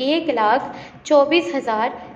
1,24,000